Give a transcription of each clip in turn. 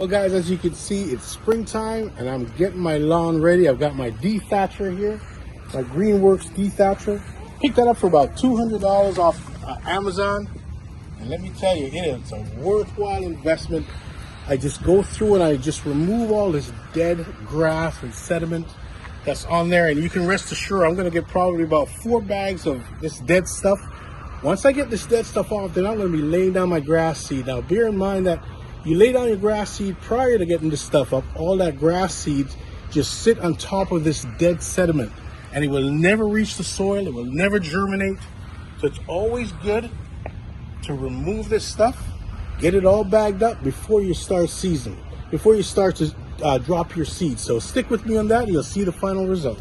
Well guys, as you can see, it's springtime and I'm getting my lawn ready. I've got my dethatcher here, my Greenworks dethatcher. Picked that up for about $200 off Amazon. And let me tell you, it is a worthwhile investment. I just go through and I just remove all this dead grass and sediment that's on there. And you can rest assured, I'm gonna get probably about 4 bags of this dead stuff. Once I get this dead stuff off, then I'm gonna be laying down my grass seed. Now bear in mind that you lay down your grass seed prior to getting this stuff up. All that grass seeds just sit on top of this dead sediment and it will never reach the soil. It will never germinate. So it's always good to remove this stuff, get it all bagged up before you start seasoning, before you start to drop your seeds. So stick with me on that and you'll see the final result.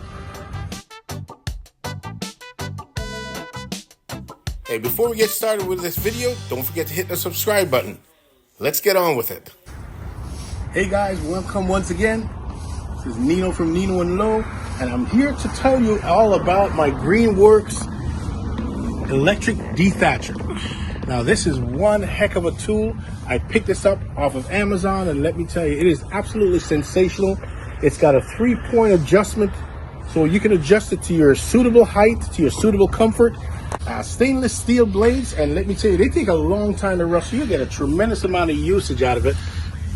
Hey, before we get started with this video, don't forget to hit the subscribe button. Let's get on with it. Hey guys, welcome once again. This is Nino from Nino and Lo, and I'm here to tell you all about my Greenworks electric dethatcher. Now this is one heck of a tool. I picked this up off of Amazon, and let me tell you, it is absolutely sensational. It's got a 3-point adjustment, so you can adjust it to your suitable height, to your suitable comfort. Stainless steel blades, and let me tell you, they take a long time to rust. You get a tremendous amount of usage out of it,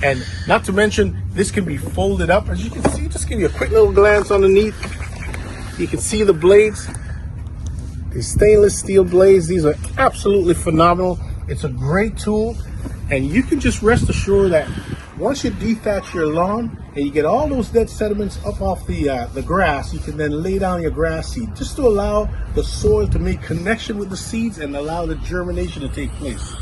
and not to mention this can be folded up. As you can see, just give you a quick little glance underneath. You can see the blades, these stainless steel blades. These are absolutely phenomenal. It's a great tool, and you can just rest assured that once you dethatch your lawn and you get all those dead sediments up off the grass, you can then lay down your grass seed just to allow the soil to make connection with the seeds and allow the germination to take place.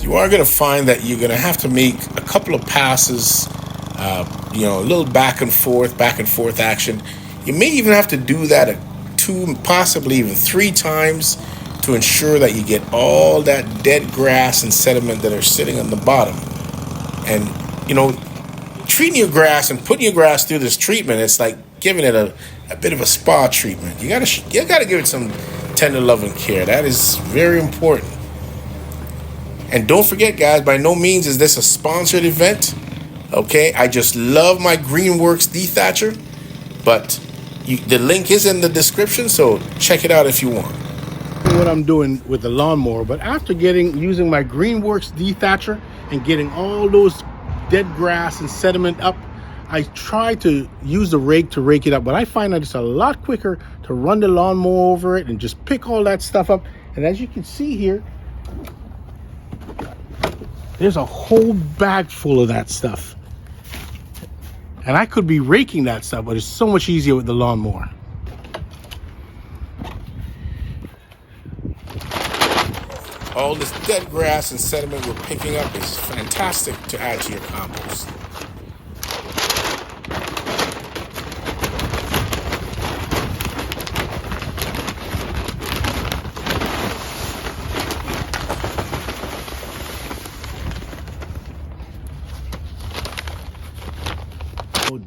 You are going to find that you're going to have to make a couple of passes, a little back and forth action. You may even have to do that 2, possibly even 3 times to ensure that you get all that dead grass and sediment that are sitting on the bottom. And, treating your grass and putting your grass through this treatment, it's like giving it a bit of a spa treatment. You gotta give it some tender love and care. That is very important. And don't forget, guys, by no means is this a sponsored event. Okay, I just love my Greenworks dethatcher, but the link is in the description, so check it out if you want. What I'm doing with the lawnmower, but after using my Greenworks dethatcher and getting all those dead grass and sediment up, I try to use the rake to rake it up, but I find that it's a lot quicker to run the lawnmower over it and just pick all that stuff up. And as you can see here, there's a whole bag full of that stuff. And I could be raking that stuff, but it's so much easier with the lawnmower. All this dead grass and sediment we're picking up is fantastic to add to your compost.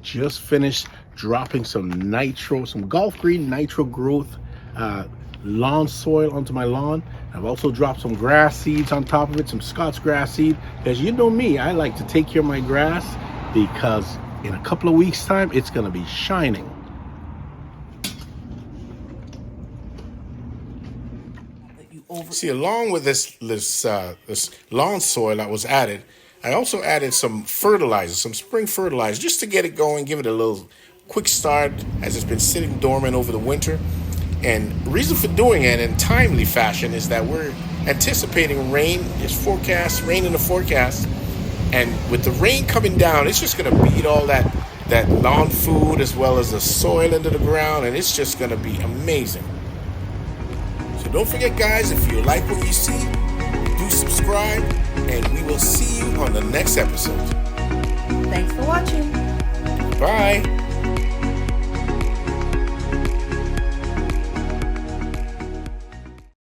Just finished dropping some Gulf Green nitro growth lawn soil onto my lawn. I've also dropped some grass seeds on top of it, some Scots grass seed, because you know me, I like to take care of my grass, because in a couple of weeks time it's going to be shining. See, along with this lawn soil that was added, I also added some fertilizer, some spring fertilizer, just to get it going, give it a little quick start as it's been sitting dormant over the winter. And the reason for doing it in timely fashion is that we're anticipating rain. There's rain in the forecast. And with the rain coming down, it's just going to beat all that that lawn food as well as the soil into the ground, and it's just going to be amazing. So don't forget, guys, if you like what you see, do subscribe, and we will see you on the next episode. Thanks for watching. Bye.